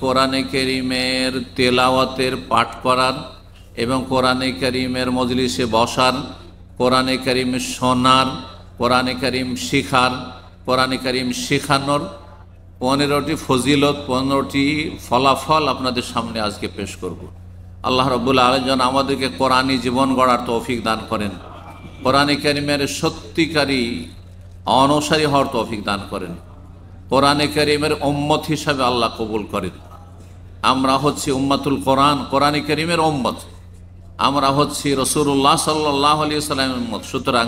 কোরআনে কারীমের তেলাওয়াতের পাঠ করার এবং কোরআনে কারীমের মজলিসে বসার, কোরআনে কারীম শোনার, কোরআনে কারীম শিখার, কোরআনে কারীম শেখানোর 15টি ফজিলত, 15টি ফলাফল আপনাদের সামনে আজকে পেশ করব। আল্লাহ রাব্বুল আলামিন আমাদেরকে কোরআনী জীবন গড়ার তৌফিক দান করেন, কোরআনে কারীমের সত্যিকারী অনুসারী হওয়ার তৌফিক দান করেন, কোরআনে কারীমের উম্মত হিসাবে আল্লাহ কবুল করেন। আমরা হচ্ছি উম্মাতুল কোরআন, কোরআনে কারীমের উম্মত। আমরা হচ্ছি রাসূলুল্লাহ সাল্লাল্লাহু আলাইহি ওয়াসাল্লামের উম্মত। সুতরাং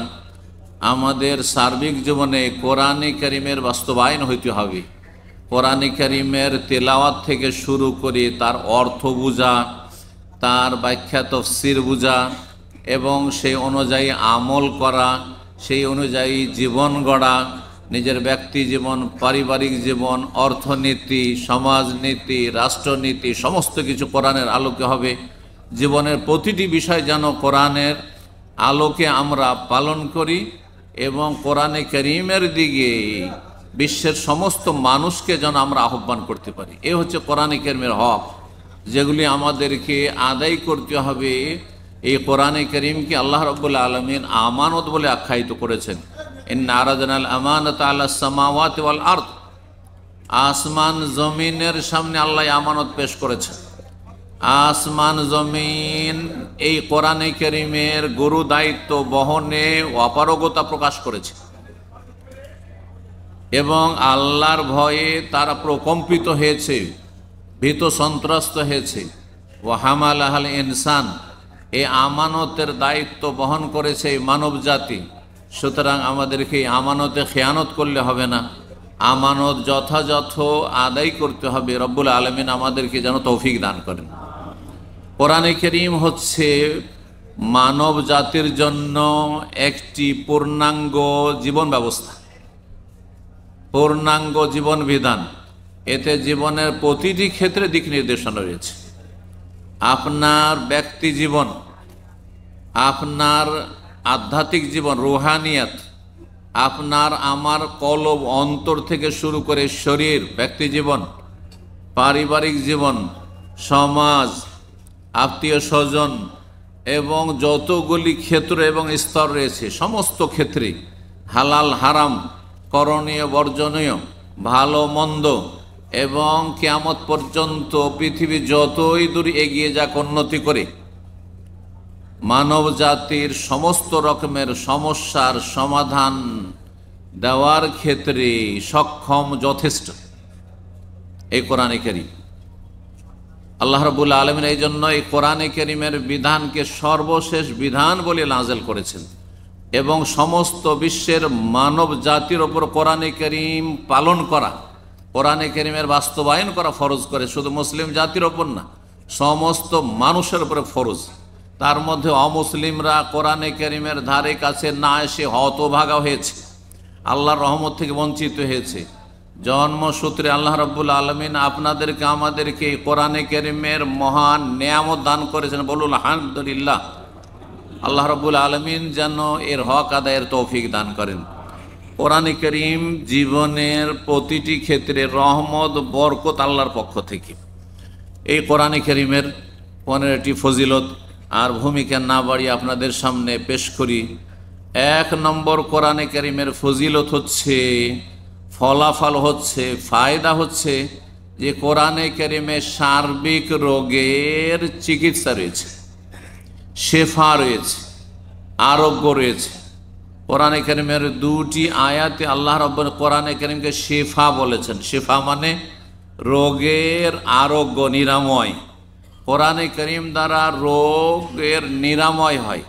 আমাদের সার্বিক জীবনে কোরআনে কারীমের বাস্তবায়ন হইতে হবে। কোরআনে কারীমের তেলাওয়াত থেকে শুরু করে তার অর্থ বুঝা, তার ব্যাখ্যা তাফসীর বুঝা এবং সেই অনুযায়ী আমল করা, সেই অনুযায়ী জীবন গড়া, নিজের ব্যক্তি জীবন, পারিবারিক জীবন, অর্থনীতি, সমাজনীতি, রাষ্ট্রনীতি সমস্ত কিছু কোরআনের আলোকে হবে। জীবনের প্রতিটি বিষয় যেন কোরআনের আলোকে আমরা পালন করি এবং কোরআনে কারীমের দিকে বিশ্বের সমস্ত মানুষকে যেন আমরা আহ্বান করতে পারি। এ হচ্ছে কোরআনে কারীমের হক, যেগুলি আমাদেরকে আদায় করতে হবে। এই কোরআনে কারীমকে আল্লাহ রাব্বুল আলামিন আমানত বলে আখ্যায়িত করেছেন। ইন্না আরাদনাল আমানাতা আলাস সামাওয়াতি ওয়াল আরদ, আসমান জমিনের সামনে আল্লাহ আমানত পেশ করেছেন। আসমান জমিন এই কোরআনে কারীমের গুরু দায়িত্ব বহনে অপারগতা প্রকাশ করেছে এবং আল্লাহর ভয়ে তারা প্রকম্পিত হয়েছে, ভীত সন্ত্রস্ত হয়েছে। ওয়া হামালাহাল ইনসান, এই আমানতের দায়িত্ব বহন করেছে মানব জাতি। সুতরাং আমাদেরকে আমানতে খেয়ানত করলে হবে না, আমানত যথাযথ আদায় করতে হবে। রব্বুল আলামিন আমাদেরকে যেন তৌফিক দান করেন। কোরআনে কারীম হচ্ছে মানব জাতির জন্য একটি পূর্ণাঙ্গ জীবন ব্যবস্থা, পূর্ণাঙ্গ জীবন বিধান। এতে জীবনের প্রতিটি ক্ষেত্রে দিক নির্দেশনা রয়েছে। আপনার ব্যক্তি জীবন, আপনার আধ্যাত্মিক জীবন, রুহানিয়াত, আপনার আমার কলব অন্তর থেকে শুরু করে শরীর, ব্যক্তি জীবন, পারিবারিক জীবন, সমাজ, আত্মীয় স্বজন এবং যতগুলি ক্ষেত্র এবং স্তর রয়েছে সমস্ত ক্ষেত্রে হালাল হারাম, করণীয় বর্জনীয়, ভালো মন্দ এবং কিয়ামত পর্যন্ত পৃথিবী যতই দূর এগিয়ে যাক উন্নতি করে মানব জাতির সমস্ত রকমের সমস্যার সমাধান দেওয়ার ক্ষেত্রে সক্ষম, যথেষ্ট এই কোরআনে কারীম। আল্লাহ রাব্বুল আলামিন এই জন্য এই কোরআনে কারীমের বিধানকে সর্বশেষ বিধান বলে নাযিল করেছেন এবং সমস্ত বিশ্বের মানব জাতির ওপর কোরআনে কারীম পালন করা, কোরআনে কারীমের বাস্তবায়ন করা ফরজ করে। শুধু মুসলিম জাতির ওপর না, সমস্ত মানুষের উপরে ফরজ। তার মধ্যে অমুসলিমরা কোরআনে কারীমের ধারে কাছে না এসে হতভাগা হয়েছে, আল্লাহর রহমত থেকে বঞ্চিত হয়েছে। জন্মসূত্রে আল্লাহ রাব্বুল আলামিন আপনাদেরকে আমাদেরকে কোরআনে কারীমের মহান নেয়ামত দান করেছেন। বলুন আলহামদুলিল্লাহ। আল্লাহ রাব্বুল আলামিন যেন এর হক আদায়ের তৌফিক দান করেন। কোরআনে কারীম জীবনের প্রতিটি ক্ষেত্রে রহমত, বরকত আল্লাহর পক্ষ থেকে। এই কোরআনে কারীমের 15টি ফজিলত আর ভূমিকা না বাড়িয়ে আপনাদের সামনে পেশ করি। 1 নম্বর কোরআনে কারীমের ফজিলত হচ্ছে, ফলাফল হচ্ছে, ফায়দা হচ্ছে যে কোরআনে কারীমে সার্বিক রোগের চিকিৎসা রয়েছে, শেফা রয়েছে, আরোগ্য রয়েছে। কোরআনে কারীমের 2টি আয়াতে আল্লাহ রাব্বুল কোরআনে কারীমকে শেফা বলেছেন। শেফা মানে রোগের আরোগ্য, নিরাময়। কোরআনে কারীম দ্বারা রোগের নিরাময় হয়।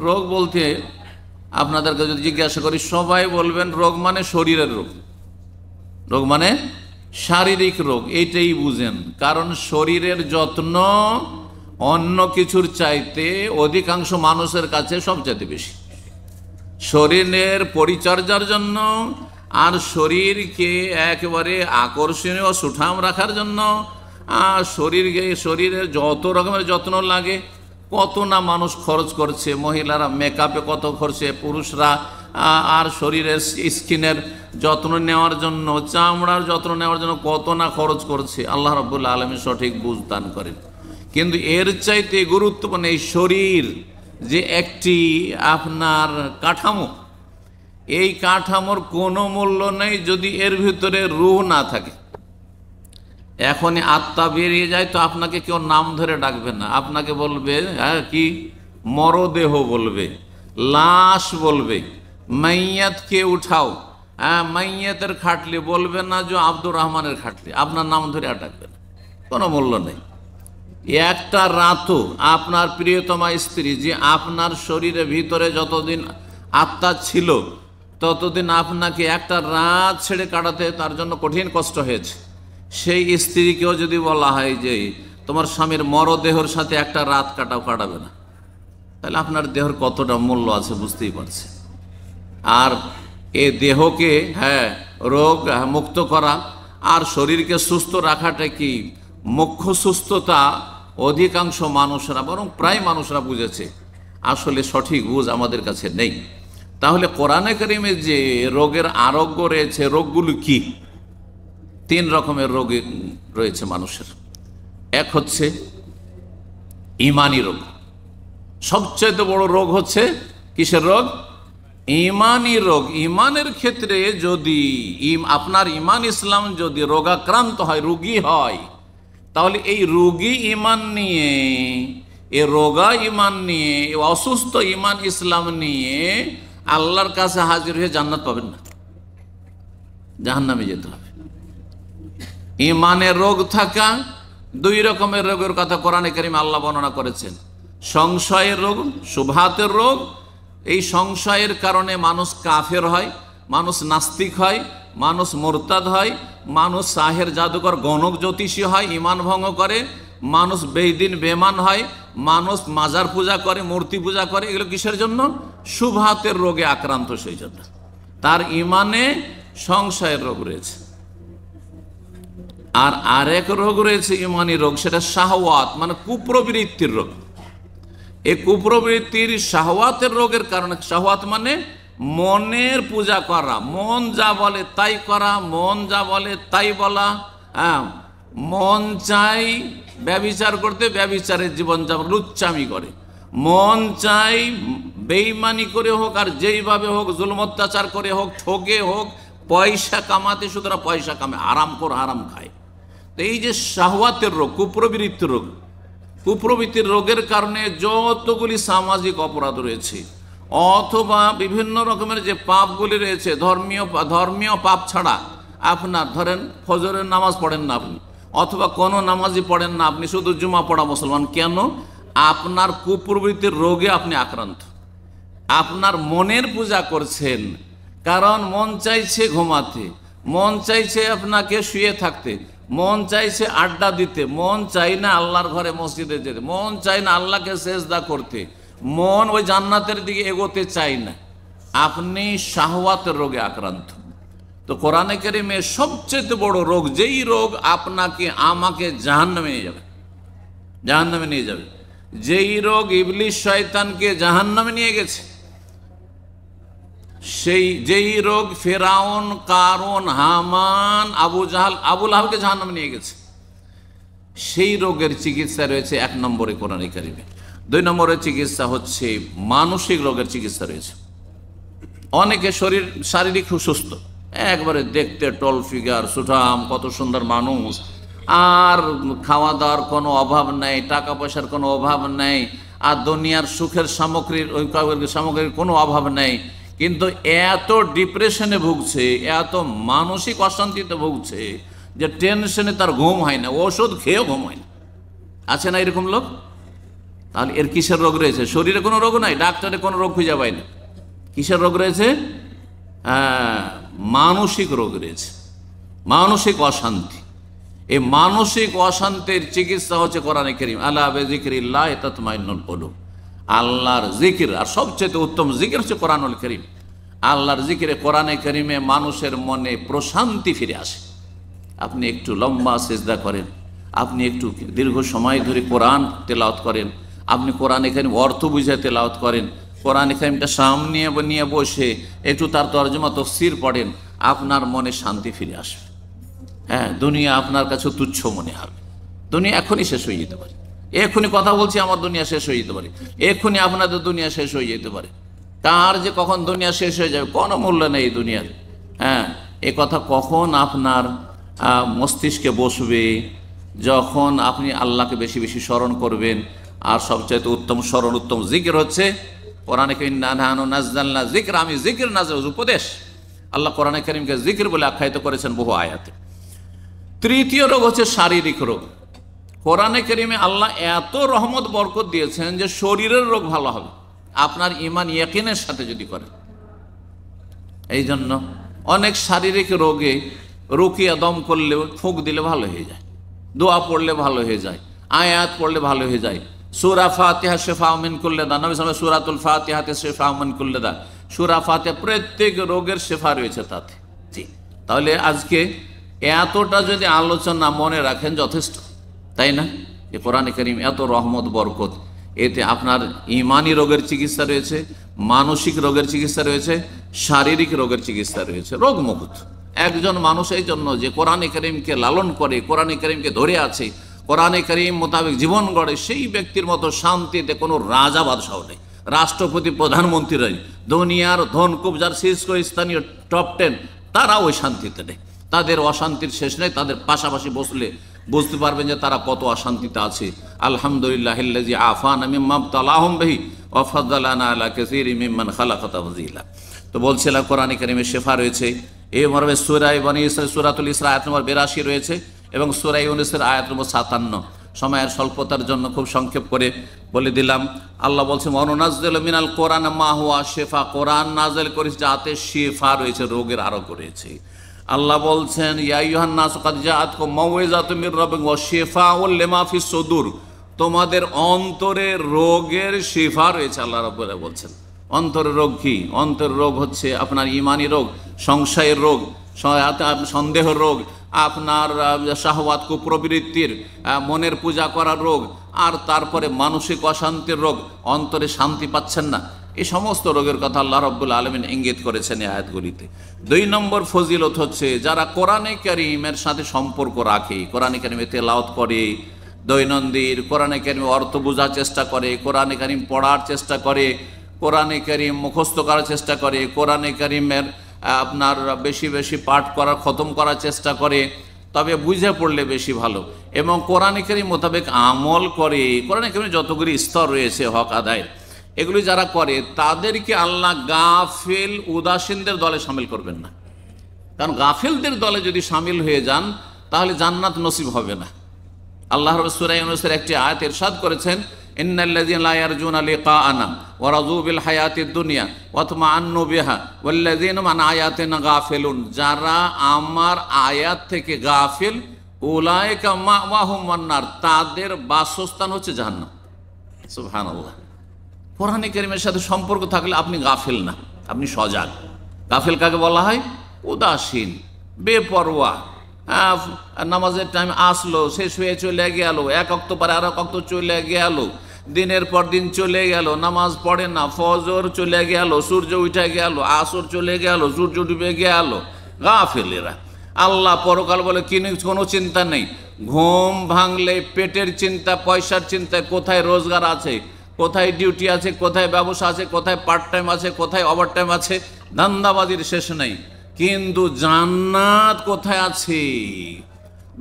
রোগ বলতে আপনাদেরকে যদি জিজ্ঞাসা করি, সবাই বলবেন রোগ মানে শরীরের রোগ, রোগ মানে শারীরিক রোগ, এইটাই বুঝেন। কারণ শরীরের যত্ন অন্য কিছুর চাইতে অধিকাংশ মানুষের কাছে সবচেয়ে বেশি। শরীরের পরিচর্যার জন্য আর শরীরকে একেবারে আকর্ষণীয় সুঠাম রাখার জন্য শরীরের যত রকমের যত্ন লাগে কত না মানুষ খরচ করছে। মহিলারা মেকআপে কত করছে, পুরুষরা আর শরীরের স্কিনের যত্ন নেওয়ার জন্য, চামড়ার যত্ন নেওয়ার জন্য কত না খরচ করছে। আল্লাহ রাব্বুল আলামিন সঠিক বুঝ দান করেন। কিন্তু এর চাইতে গুরুত্বপূর্ণ এই শরীর যে একটি আপনার কাঠামো, এই কাঠামোর কোনো মূল্য নেই যদি এর ভিতরে রূহ না থাকে। এখনই আত্মা বেরিয়ে যায় তো আপনাকে কেউ নাম ধরে ডাকবে না, আপনাকে বলবে কি মরদেহ বলবে, লাশ বলবে, মাইয়াতকে উঠাও, মাইয়াতের খাটলি বলবে না যে আব্দুর রহমানের খাটলি, আপনার নাম ধরে আর ডাকবে না, কোনো মূল্য নেই। একটা রাতও আপনার প্রিয়তমা স্ত্রী যে আপনার শরীরের ভিতরে যতদিন আত্মা ছিল ততদিন আপনাকে একটা রাত ছেড়ে কাটাতে তার জন্য কঠিন কষ্ট হয়েছে, সেই স্ত্রীকেও যদি বলা হয় যে তোমার স্বামীর মরদেহর সাথে একটা রাত কাটাবে না, তাহলে আপনার দেহর কতটা মূল্য আছে বুঝতেই পারছে। আর এ দেহকে রোগ মুক্ত করা আর শরীরকে সুস্থ রাখাটা কি মুখ্য সুস্থতা অধিকাংশ মানুষরা, বরং প্রায় মানুষরা বুঝেছে, আসলে সঠিক বুঝ আমাদের কাছে নেই। তাহলে কোরআনে কারিমে যে রোগের আরোগ্য রয়েছে, রোগগুলো কি? 3 রকমের রোগ রয়েছে মানুষের। এক হচ্ছে ইমানি রোগ। সবচেয়ে বড় রোগ হচ্ছে কিসের রোগ? ইমানি রোগ। ইমানের ক্ষেত্রে যদি আপনার ইমান ইসলাম যদি রোগাক্রান্ত হয়, রোগী হয়, তাহলে এই রোগী ইমান নিয়ে, এ রোগা ইমান নিয়ে, অসুস্থ ইমান ইসলাম নিয়ে আল্লাহর কাছে হাজির হয়ে জান্নাত পাবেন না, জাহান্নামে যেতে হবে। ইমানের রোগ থাকা, 2 রকমের রোগের কথা কোরআনে কারিমে আল্লাহ বর্ণনা করেছেন। সংশয়ের রোগ, শুবহাতের রোগ। এই সংশয়ের কারণে মানুষ কাফের হয়, মানুষ নাস্তিক হয়, মানুষ মোরতাদ হয়, মানুষ সাহের জাদুকর গণক জ্যোতিষী হয়, ইমান ভঙ্গ করে, মানুষ বেদিন বেমান হয়, মানুষ মাজার পূজা করে, মূর্তি পূজা করে। এগুলো কিসের জন্য? শুবহাতের রোগে আক্রান্ত, সেই জন্য তার ইমানে সংশয়ের রোগ রয়েছে। আর আরেক রোগ রয়েছে ইমানি রোগ, সেটা শাহওয়াত, মানে কুপ্রবৃত্তির রোগ। এই কুপ্রবৃত্তির শাহওয়াতের রোগের কারণে, শাহওয়াত মানে মনের পূজা করা, মন যা বলে তাই করা, মন যা বলে তাই বলা। মন চাই ব্যভিচার করতে, ব্যভিচারের জীবনযাপন, লুচ্চামি করে। মন চাই বেঈমানি করে হোক আর যেইভাবে হোক, জুলম অত্যাচার করে হোক, ঠকে হোক, পয়সা কামাতে, সুতরাং পয়সা কামে, আরাম করে আরাম খায়। তো এই যে শাহওয়াতের রোগ, কুপ্রবৃত্তির রোগ, কুপ্রবৃত্তির রোগের কারণে যতগুলি সামাজিক অপরাধ রয়েছে অথবা বিভিন্ন রকমের যে পাপগুলি রয়েছে, ধর্মীয় পাপ ছাড়া, আপনার ধরেন ফজরের নামাজ পড়েন না আপনি, অথবা কোনো নামাজই পড়েন না আপনি, শুধু জুমা পড়া মুসলমান, কেন? আপনার কুপ্রবৃত্তির রোগে আপনি আক্রান্ত। আপনার মনের পূজা করছেন, কারণ মন চাইছে ঘুমাতে, মন চাইছে আপনাকে শুয়ে থাকতে, মন চাইছে আড্ডা দিতে, মন চাই না আল্লাহর ঘরে মসজিদে যেতে, মন চাই না আল্লাহকে সেজদা করতে, মন ওই জান্নাতের দিকে এগোতে চাই না। আপনি শাহওয়াতের রোগে আক্রান্ত। তো কোরআনে কারিমে সবচেয়ে বড় রোগ, যেই রোগ আপনাকে আমাকে জাহান্নামে নিয়ে যাবে, জাহান্নামে নিয়ে যাবে, যেই রোগ ইবলিস শয়তানকে জাহান্নামে নিয়ে গেছে, যেই রোগ ফেরাউন, কারুন, হামান, আবু জাহাল, আবুল আহাবকে জাহান্নামে নিয়ে গেছে, সেই রোগের চিকিৎসা রয়েছে 1 নম্বরে কোরআনে কারিমে। 2 নম্বরের চিকিৎসা হচ্ছে মানসিক রোগের চিকিৎসা রয়েছে। অনেকে শারীরিক সুস্থ, একবারে দেখতে টল ফিগার, সুঠাম, কত সুন্দর মানুষ, আর খাওয়া দাওয়ার কোনো অভাব নেই, টাকা পয়সার কোনো অভাব নেই, আর দুনিয়ার সুখের সামগ্রীর কোনো অভাব নেই, কিন্তু এত ডিপ্রেশনে ভুগছে, এত মানসিক অশান্তিতে ভুগছে যে টেনশনে তার ঘুম হয় না, ওষুধ খেয়েও ঘুম হয় না। আছে না এরকম লোক? তাহলে এর কিসের রোগ রয়েছে? শরীরে কোনো রোগ নাই, ডাক্তারে কোনো রোগ খুঁজে পায় না। কিসের রোগ রয়েছে? মানসিক রোগ রয়েছে, মানসিক অশান্তি। এই মানসিক অশান্তির চিকিৎসা হচ্ছে কোরআনে কারীম, আলা বিযিকরিল্লাহ তাতমাইন্নুল কুলুব। আল্লাহর জিকির, আর সবচেয়ে উত্তম জিকির হচ্ছে কোরআনুল কারীম। আল্লাহর জিকিরে, কোরআনে কারীমে মানুষের মনে প্রশান্তি ফিরে আসে। আপনি একটু লম্বা সিজদা করেন, আপনি একটু দীর্ঘ সময় ধরে কোরআন তেলাওয়াত করেন, আপনি কোরআনে কারীম অর্থ বুঝে তেলাওয়াত করেন, কোরআন কারীমটা সামনে নিয়ে বসে একটু তার তরজমা তাফসীর পড়েন, আপনার মনে শান্তি ফিরে আসবে। হ্যাঁ, দুনিয়া আপনার কাছে তুচ্ছ মনে হবে। দুনিয়া এখনই শেষ হয়ে যেতে পারে, এক্ষুনি কথা বলছি আমার দুনিয়া শেষ হয়ে যেতে পারে, এক্ষুনি আপনাদের দুনিয়া শেষ হয়ে যেতে পারে। কার যে কখন দুনিয়া শেষ হয়ে যাবে কোনো মূল্য নেই এই দুনিয়ার। হ্যাঁ, এ কথা কখন আপনার মস্তিষ্কে বসবে? যখন আপনি আল্লাহকে বেশি বেশি স্মরণ করবেন। আর সবচাইতে উত্তম স্মরণ, উত্তম জিকির হচ্ছে কোরআনে নাযালনা যিকরা, আমি জিকির নাযিল, উপদেশ। আল্লাহ কোরআনে কারীমকে জিকির বলে আখ্যায়িত করেছেন বহু আয়াতে। তৃতীয় রোগ হচ্ছে শারীরিক রোগ। কোরআনে কারীমে আল্লাহ এত রহমত বরকত দিয়েছেন যে শরীরের রোগ ভালো হবে আপনার ঈমান ইয়াকিনের সাথে যদি করেন। এই জন্য অনেক শারীরিক রোগে রুকিয়া দম করলে, ফুঁক দিলে ভালো হয়ে যায়, দোয়া পড়লে ভালো হয়ে যায়, আয়াত পড়লে ভালো হয়ে যায়। সূরা ফাতিহা শিফা মিন কুল্লি দা, নবী সাল্লাল্লাহু আলাইহি ওয়াসাল্লাম সূরাতুল ফাতিহাতে শিফা মিন কুল্লি দা, সূরা ফাতিহা প্রত্যেক রোগের শিফা রয়েছে তাতে। জি, তাহলে আজকে এতটা যদি আলোচনা মনে রাখেন যথেষ্ট, তাই না? যে কোরআনে কারীম এত রহমত বরকত, এতে আপনার ঈমানি রোগের চিকিৎসা রয়েছে, মানসিক রোগের চিকিৎসা রয়েছে, শারীরিক রোগের চিকিৎসা রয়েছে, রোগমুক্ত একজন মানুষ এই জন্য যে কোরআনে কারীমকে লালন করে, কোরআনে কারীমকে ধরে আছে, কোরআনে কারীম মোতাবেক জীবন গড়ে, সেই ব্যক্তির মতো শান্তিতে কোনো রাজা বাদশাহ নেই, রাষ্ট্রপতি প্রধানমন্ত্রীরাই, দুনিয়ার ধন কুবজার শীর্ষস্থানীয় টপ 10 তারা ওই শান্তিতে নেই। তাদের অশান্তির শেষ নেই। তাদের পাশাপাশি বসলে বুঝতে পারবেন যে তারা কত অশান্তিতে আছে। আলহামদুলিল্লাহিল্লাযী আফানা মিম্মা ইবতালাহুম বিহি ওয়া ফাদ্দালানা আলা কাসীরিম মিম্মান খালাকা তাফযীলা। তো বলছিলাম কোরআনে কারীমে শিফা রয়েছে। এই মর্মে সূরা বনী ইসরাঈল সূরাতুল ইসরা আয়াত নম্বর 82 রয়েছে এবং সূরা ইউনূসের আয়াত নম্বর 57। সময়ের স্বল্পতার জন্য খুব সংক্ষেপ করে বলে দিলাম। আল্লাহ বলছেন ওয়ানুনাজ্জিলু মিনাল কোরআন মা হুয়া শিফা, কোরআন নাযিল করেছে যাতে শিফা রয়েছে, রোগের আরোগ্য রয়েছে। আল্লাহ বলছেন ইয়া আইয়ুহান নাস কাদ জাআতকুম মাউইযাতুম মির রাব্বিকুম ওয়া শিফাউল লিমা ফিস সুদূর, তোমাদের অন্তরে রোগের শিফা রয়েছে। আল্লাহ রাব্বুল আলামিন বলছেন অন্তরের রোগ কি? অন্তরের রোগ হচ্ছে আপনার ঈমানি রোগ, সংশয়ের রোগ, সন্দেহের রোগ, আপনার শাহওয়াত কুপ্রবৃত্তির, মনের পূজা করার রোগ, আর তারপরে মানসিক অশান্তির রোগ, অন্তরে শান্তি পাচ্ছেন না, এই সমস্ত রোগের কথা আল্লাহ রাব্বুল আলামিন ইঙ্গিত করেছেন এই আয়াতগুলিতে। 2 নম্বর ফজিলত হচ্ছে যারা কোরআনে কারীমের সাথে সম্পর্ক রাখে, কোরআনে কারীমে তেলাওয়াত করে, দৈনন্দিন কোরআনে কারীম অর্থ বোঝার চেষ্টা করে, কোরআনে কারীম পড়ার চেষ্টা করে, কোরআনে কারীম মুখস্থ করার চেষ্টা করে, কোরআনে কারীমের আপনার বেশি বেশি পাঠ করার, খতম করার চেষ্টা করে, তবে বুঝে পড়লে বেশি ভালো, এবং কোরআনে কারীম মোতাবেক আমল করে। কোরআনে কারীমে যতগুলি স্তর রয়েছে হক আদায়ের, এগুলি যারা করে তাদেরকে আল্লাহ গাফিল উদাসীনদের দলে শামিল করবেন না। কারণ গাফিলদের দলে যদি শামিল হয়ে যান তাহলে জান্নাত নসিব হবে না। আল্লাহ রাব্বুল সূরা ইউনূসের একটি আয়াত ইরশাদ করেছেন ইন্নাল্লাযীনা লা ইয়ারজুনা লিকাআনা ওয়া রাযু বিল হায়াতিদ দুনিয়া ওয়া তামান্নু বিহা ওয়াল্লাযীনা আন আয়াতিনা গাফিলুন, যারা আমার আয়াত থেকে গাফিল, উলাইকা মাওয়াহুম ওয়ান্নার, তাদের বাসস্থান হচ্ছে জাহান্নাম। সুবহানাল্লাহ। কোরআনে কারীমের সাথে সম্পর্ক থাকলে আপনি গাফিল না, আপনি সজাগ। গাফিল কাকে বলা হয়? উদাসীন, বেপরোয়া। নামাজের টাইম আসলো, শেষ হয়ে চলে গেল, এক ওয়াক্ত পরে আর এক ওয়াক্ত চলে গেল, দিনের পর দিন চলে গেল, নামাজ পড়ে না, ফজর চলে গেল, সূর্য উঠে গেল, আসর চলে গেল, সূর্য ডুবে গেল। গাফিলেরা। আল্লাহ পরকাল বলে কোনো চিন্তা নেই। ঘুম ভাঙলে পেটের চিন্তা, পয়সার চিন্তায়, কোথায় রোজগার আছে, কোথায় ডিউটি আছে, কোথায় ব্যবসা আছে, কোথায় পার্ট টাইম আছে, কোথায় ওভার টাইম আছে, ধান্দাবাজির শেষ নেই। কিন্তু জান্নাত কোথায় আছে?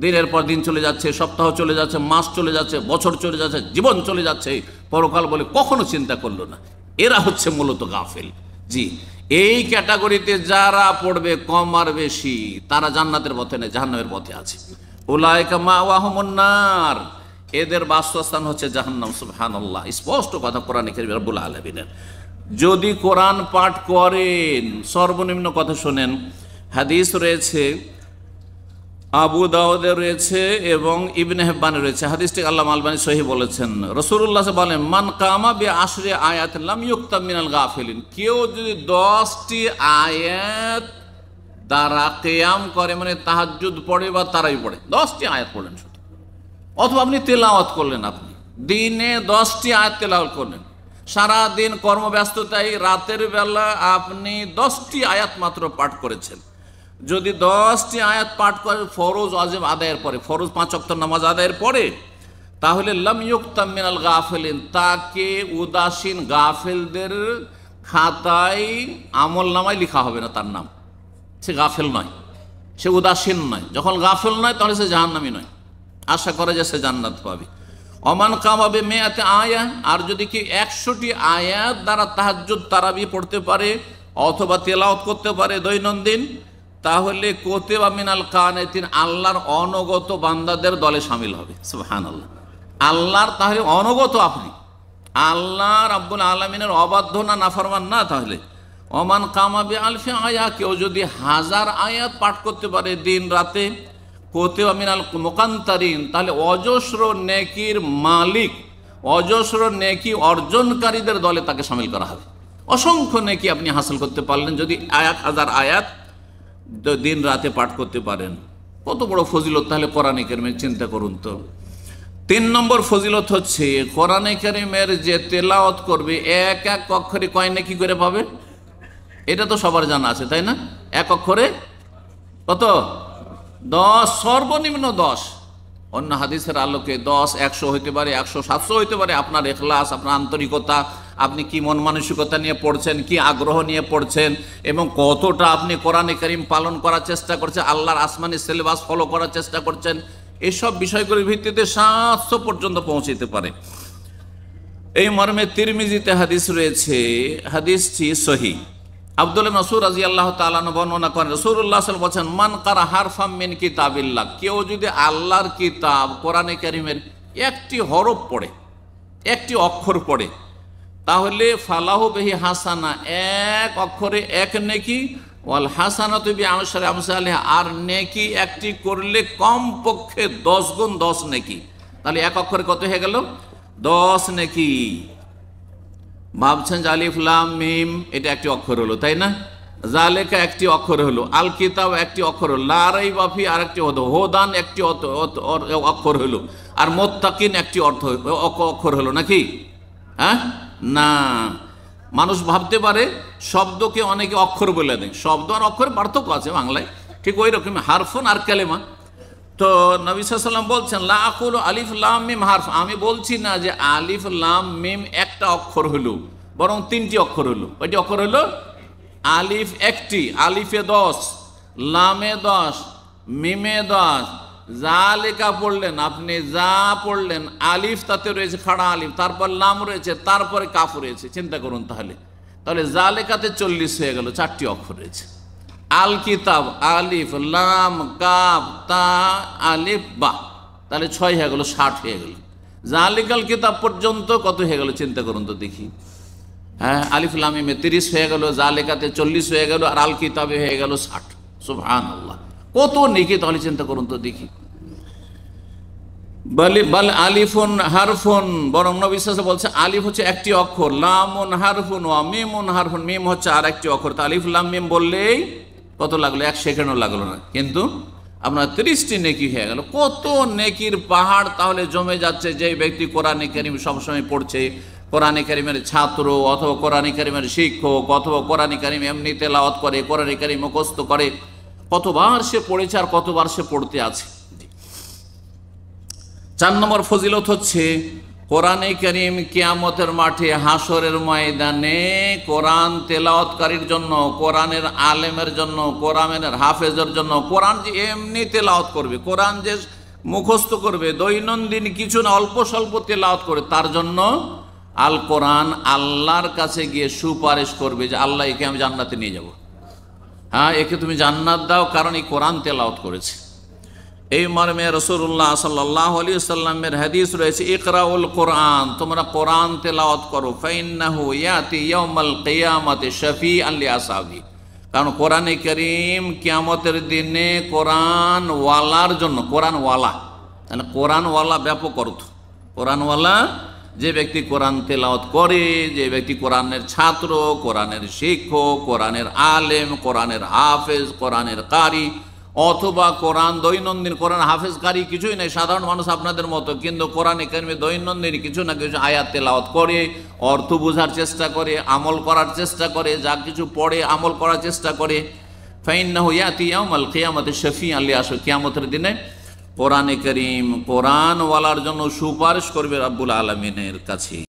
দিনের পর দিন চলে যাচ্ছে, সপ্তাহ চলে যাচ্ছে, মাস চলে যাচ্ছে, বছর চলে যাচ্ছে, জীবন চলে যাচ্ছে, পরকাল বলে কখনো চিন্তা করলো না। এরা হচ্ছে মূলত গাফিল। জি, এই ক্যাটাগরিতে যারা পড়বে কম আর বেশি, তারা জান্নাতের পথে নেই, জাহান্নামের পথে আছে। উলাইকা মাওয়াহুমুন নার, এদের বাসস্থান হচ্ছে জাহান্নাম। সুবহানাল্লাহ। স্পষ্ট কথা কোরআনে কারীম রব্বুল আলামিনের। যদি কোরআন পাঠ করেন, সর্বনিম্ন কথা শোনেন, হাদিস রয়েছে, আবু দাউদে রয়েছে এবং ইবনে হিব্বানে রয়েছে, হাদিসটি আল্লামা আলবানী সহিহ বলেছেন। রাসূলুল্লাহ বলেন মান কামা বিআশরি আয়াতিন লাম ইউক্তাব মিনাল গাফিলিন, কেউ যদি 10টি আয়াত দ্বারা কিয়াম করে, মানে তাহাজ্জুদ পড়ে বা তারাই পড়ে, 10টি আয়াত পড়লেন শুধু, অথবা আপনি তেলাওয়াত করলেন, আপনি দিনে 10টি আয়াত তেলাওয়াত করলেন, সারাদিন কর্মব্যস্ততায় রাতের বেলা আপনি 10টি আয়াত মাত্র পাঠ করেছেন, যদি 10টি আয়াত পাঠ করে ফরজ ওয়াজিব আদায়ের পরে, ফরজ 5 ওয়াক্ত নামাজ আদায়ের পরে, তাহলে লাম ইউক্তাম মিনাল গাফিলিন, তাকে উদাসীন গাফেলদের খাতায় আমল নামায় লেখা হবে না, তার নাম। সে গাফেল নয়, সে উদাসীন নয়। যখন গাফেল নয় তাহলে সে জাহান্নামী নয়, আশা করে যে সে জান্নাত পাবে। অমান কামাবে মেয়াতে আয়া, আর যদি কি 100টি আয়াত দ্বারা তাহাজ্জুদ তারাবি পড়তে পারে অথবা তেলাওয়াত করতে পারে দৈনন্দিন, তাহলে কুতিবা মিনাল কানিতিন, আল্লাহর অনগত বান্দাদের দলে শামিল হবে। সুবহানাল্লাহ, আল্লাহর তাহলে অনগত আপনি, আল্লাহ রাব্বুল আলামিনের অবাধ্য না নাফরমান না। তাহলে অমান কামাবে আলফি আয়া, কেউ যদি 1000 আয়াত পাঠ করতে পারে দিন রাতে, কুতিবা মিনাল মুকান্তারিন, তাহলে অজস্র নেকির মালিক, অজস্র নেকি অর্জনকারীদের দলে তাকে শামিল করা হবে। অসংখ্য নেকি আপনি হাসিল করতে পারলেন যদি 1000 আয়াত দিন রাতে পাঠ করতে পারেন। কত বড় ফজিলত তাহলে কোরআনে কারিমের, চিন্তা করুন তো। 3 নম্বর ফজিলত হচ্ছে কোরআনে কারিমের যে তেলাওয়াত করবে এক এক অক্ষরে কয় নেকি করে পাবে, এটা তো সবার জানা আছে তাই না? এক অক্ষরে কত? 10, সর্বনিম্ন 10। অন্য হাদিসের আলোকে 10, 100 হইতে পারে, 100, 700 হইতে পারে। আপনার ইখলাস, আপনার আন্তরিকতা, আপনি কি মন মানসিকতা নিয়ে পড়ছেন, কি আগ্রহ নিয়ে পড়ছেন, এবং কতটা আপনি কোরআনে কারিম পালন করার চেষ্টা করছেন, আল্লাহর আসমানি সিলেবাস ফলো করার চেষ্টা করছেন, এসব বিষয়গুলির ভিত্তিতে 700 পর্যন্ত পৌঁছতে পারে। এই মর্মে তিরমিজিতে হাদিস রয়েছে, হাদিসটি সহিহ। আব্দুল্লাহ মাসউদ রাদিয়াল্লাহু তাআলা আনহু বর্ণনা করেন, রাসূলুল্লাহ সাল্লাল্লাহু আলাইহি ওয়াসাল্লাম বলেছেন, মান কারা হারফাম মিন কিতাবিল্লাহ, কেউ যদি আল্লাহর কিতাব কোরআনে কারিমের একটি হরফ পড়ে, একটি অক্ষর পড়ে, তাহলে ফালাহু বিহি হাসানা, এক অক্ষরে এক নেকি, ওয়াল হাসানাতু বিআশরি আমসালিহা, আর নেকি একটি করলে কমপক্ষে 10 গুণ 10 নেকি। তাহলে এক অক্ষরে কত হয়ে গেল? 10 নেকি। ভাবছেন যে আলিফ লাম মিম এটা একটি অক্ষর হলো, তাই না? জালেকা একটি অক্ষর হলো, আল কিতাব একটি অক্ষর হলো, লা রাইবা ফি আরেকটি হলো, হুদান একটি অক্ষর হলো, আর মুত্তাকিন একটি অক্ষর হলো নাকি? হ্যাঁ, না। মানুষ ভাবতে পারে শব্দকে অনেকে অক্ষর বলে দেয়, শব্দ আর অক্ষরের পার্থক্য আছে বাংলায়, ঠিক ওই রকম হারফুন আর কালেমা। তো নবী সাল্লাল্লাহু আলাইহি ওয়াসাল্লাম বলছেন, লা আকুলু আলিফ লাম মিম হারফ, আমি বলছি না যে আলিফ লাম মিম একটা অক্ষর হলো, বরং 3টি অক্ষর হলো। কয়টি অক্ষর হলো? আলিফ একটি, আলিফে 10, লামে 10, মিমে 10। জালেকা পড়লেন আপনি, যা পড়লেন, আলিফ তাতে রয়েছে খাড়া আলিফ, তারপর লাম রয়েছে, তারপরে কাফ রয়েছে। চিন্তা করুন তাহলে, তাহলে জালেকাতে 40 হয়ে গেল, 4টি অক্ষর রয়েছে। আল কিতাব আলিফ লাম কাফ তা আলিফ বা, তাহলে 6 হয়ে গেল, 60 হয়ে গেল। জালিকাল কিতাব পর্যন্ত কত হয়ে গেল চিন্তা করুন তো দেখি। হ্যাঁ, আলিফ লাম মিমে 30 হয়ে গেল, জালিকাতে 40 হয়ে গেল, আর আল কিতাবে হয়ে গেল 60। সুবহানাল্লাহ, কত নেকি তাহলে চিন্তা করুন তো দেখি। বাল আলিফুন হারফুন, বরং নবী সাল্লাল্লাহু আলাইহি ওয়াসাল্লাম বলছে আলিফ হচ্ছে একটি অক্ষর, লামুন হারফুন ওয়া মিমুন হারফুন, মিম হচ্ছে আর একটি অক্ষর। তা আলিফ লাম মিম বললেই কত লাগলো? 1 সেকেন্ডও লাগলো না, কিন্তু আপনার 30টি নেকি হয়ে গেল। কত নেকির পাহাড় তাহলে জমে যাচ্ছে। যে ব্যক্তি কোরআনে কারিম সবসময় পড়ছে, কোরআনে কারিমের ছাত্র অথবা কোরআনে কারিমের শিক্ষক অথবা কোরআনে কারিম এমনি তেলাওয়াত করে, কোরআনে কারিম মুখস্থ করে, কতবার সে পড়েছে আর কতবার সে পড়তে আছে। 4 নম্বর ফজিলত হচ্ছে কোরআনে কারিম কিয়ামতের মাঠে, হাসরের ময়দানে কোরআন তেলাওয়াতকারীর জন্য, কোরআনের আলেমের জন্য, কোরআনের হাফেজের জন্য, কোরআন যে এমনি তেলাওয়াত করবে, কোরআন যে মুখস্থ করবে, দৈনন্দিন কিছু না অল্প স্বল্প তেলাওয়াত করে, তার জন্য আল কোরআন আল্লাহর কাছে গিয়ে সুপারিশ করবে যে আল্লাহ একে আমি জান্নাতে নিয়ে যাব। হ্যাঁ, একে তুমি জান্নাত দাও, কারণ এই কোরআন তেলাওয়াত করেছে। এই মর্মে রাসূলুল্লাহ সাল্লাল্লাহু আলাইহি ওয়াসাল্লামের হাদিস রয়েছে, ইকরাউল কোরআন, তোমরা কোরআন তেলাওয়াত করো, ফাইন্নাহু ইয়াতি ইয়াউমাল কিয়ামাতি শাফিআন লিআসহাবি, কারণ কোরআনে কারীম কিয়ামতের দিনে কোরআন ওয়ালার জন্য, কোরআন ওয়ালা তাহলে কোরআন ওয়ালা ব্যাপক অর্থ, কোরআন ওয়ালা যে ব্যক্তি কোরআন তেলাওয়াত করে, যে ব্যক্তি কোরআনের ছাত্র, কোরআনের শিক্ষক, কোরআনের আলেম, কোরআনের হাফেজ, কোরআনের কারি, অথবা কোরআন দৈনন্দিন, কোরআন হাফেজকারী কিছুই নেই, সাধারণ মানুষ আপনাদের মতো, কিন্তু কোরআনে কারিমে দৈনন্দিন কিছু না কিছু আয়াত তেলাওয়াত করে, অর্থ বোঝার চেষ্টা করে, আমল করার চেষ্টা করে, যা কিছু পড়ে আমল করার চেষ্টা করে, ফাইন্নাহু ইয়াতি ইয়াউমাল কিয়ামাতি শাফিআন লিআশা, কিয়ামতের দিনে কোরআনে কারিম কোরআনওয়ালার জন্য সুপারিশ করবে রব্বুল আলামিনের কাছে।